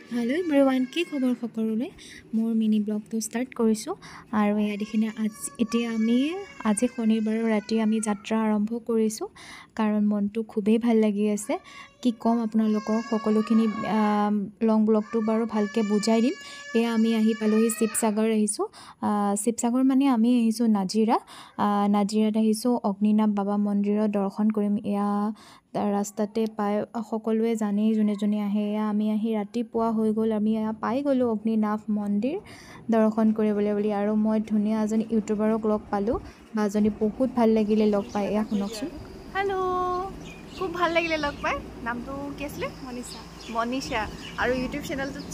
Hello' everyone, কি খবৰ সকলোৰে। মোৰ মিনি ব্লগটো ষ্টাৰ্ট কৰিছোঁ আৰু এয়া দেখিনে এতিয়া আমি আজি শনিবাৰৰ ৰাতি আমি যাত্ৰা আৰম্ভ কৰিছোঁ, কাৰণ মনটো খুবেই ভাল লাগি আছে। কি ক'ম আপোনালোকক, সকলোখিনি লং ব্লগটো বাৰু ভালকৈ বুজাই দিম। এয়া আমি আহি পালোহি শিৱসাগৰ আহিছোঁ। শিৱসাগৰ মানে আমি আহিছোঁ নাজিৰাত আহিছোঁ। অগ্নিনাভ বাবা মন্দিৰৰ দৰ্শন কৰিম। এয়া ৰাস্তাতে পাই সকলোৱে জানেই, যোনে যোনে আহে। এয়া আমি আহি ৰাতিপুৱা হৈ গ'ল, আমি এয়া পাই গ'লোঁ অগ্নিনাভ মন্দিৰ দৰ্শন কৰিবলৈ বুলি। আৰু মই ধুনীয়া এজনী ইউটিউবাৰক লগ পালোঁ, বাজনী বহুত ভাল লাগিলে লগ পাই। এয়া শুনকচোন। হেল্ল', খুব ভাল লাগিলে লগ পাই। নামটো কি আছিলে? মনীষা। আৰু ইউটিউব চেনেলটোত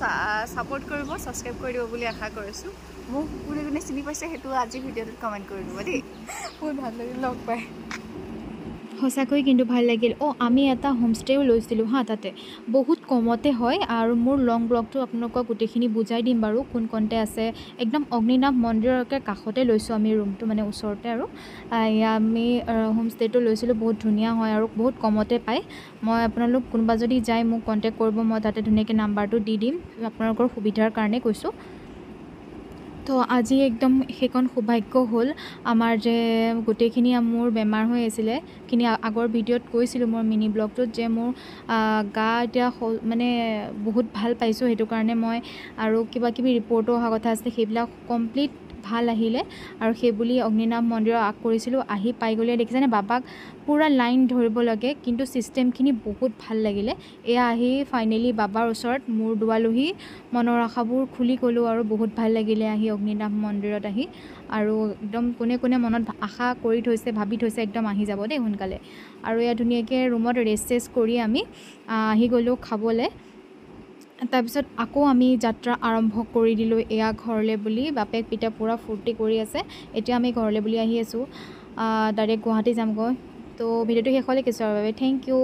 ছাপোৰ্ট কৰিব, ছাবস্ক্ৰাইব কৰি দিব বুলি আশা কৰিছোঁ। মোক কোনে কোনে চিনি পাইছে সেইটো আজি ভিডিঅ'টোত কমেণ্ট কৰি দিব দেই। বহুত ভাল লাগিল লগ পাই। সঁচাকৈ কিন্তু ভাল লাগিল। আমি এটা হোমষ্টেও লৈছিলোঁ তাতে বহুত কমতে হয়। আৰু মোৰ লং ব্লগটো আপোনালোকক গোটেইখিনি বুজাই দিম বাৰু, কোন কণতে আছে। একদম অগ্নিনাভ মন্দিৰকে কাষতে লৈছোঁ আমি ৰুমটো, মানে ওচৰতে। আৰু এয়া আমি হোমষ্টেটো লৈছিলোঁ, বহুত ধুনীয়া হয় আৰু বহুত কমতে পায়। মই আপোনালোক কোনোবা যদি যায় মোক কণ্টেক্ট কৰিব, মই তাতে ধুনীয়াকৈ নাম্বাৰটো দি দিম, আপোনালোকৰ সুবিধাৰ কাৰণে কৈছোঁ। তো আজি একদম সেইকণ সৌভাগ্য হ'ল আমাৰ, যে গোটেইখিনি মোৰ বেমাৰ হৈ আছিলে। আগৰ ভিডিঅ'ত কৈছিলোঁ মোৰ মিনি ব্লগটোত, যে মোৰ গা এতিয়া মানে বহুত ভাল পাইছোঁ। সেইটো কাৰণে মই আৰু কিবা কিবি ৰিপৰ্টো অহা কথা আছিলে, সেইবিলাক কমপ্লিট ভাল আহিলে। আৰু সেইবুলি অগ্নিনাভ মন্দিৰৰ আগ কৰিছিলোঁ। আহি পাই গ'লে দেখিছেনে, বাবাক পূৰা লাইন ধৰিব লাগে, কিন্তু ছিষ্টেমখিনি বহুত ভাল লাগিলে। এয়া আহি ফাইনেলি বাবাৰ ওচৰত মূৰ দোৱালোহি, মনৰ আশাবোৰ খুলি গ'লোঁ। আৰু বহুত ভাল লাগিলে আহি অগ্নিনাভ মন্দিৰত আহি। আৰু একদম কোনে কোনে মনত আশা কৰি থৈছে, ভাবি থৈছে একদম আহি যাব দেই সোনকালে। আৰু এয়া ধুনীয়াকৈ ৰুমত ৰেষ্ট কৰি আমি আহি গ'লোঁ খাবলৈ। তাৰপিছত আকৌ আমি যাত্ৰা আৰম্ভ কৰি দিলোঁ এয়া ঘৰলৈ বুলি। বাপেক পিতা পূৰা ফূৰ্তি কৰি আছে। এতিয়া আমি ঘৰলৈ বুলি আহি আছোঁ, ডাইৰেক্ট গুৱাহাটী যামগৈ। তো ভিডিঅ'টো শেষলৈ কিছু আৰু বাবে থেংক ইউ।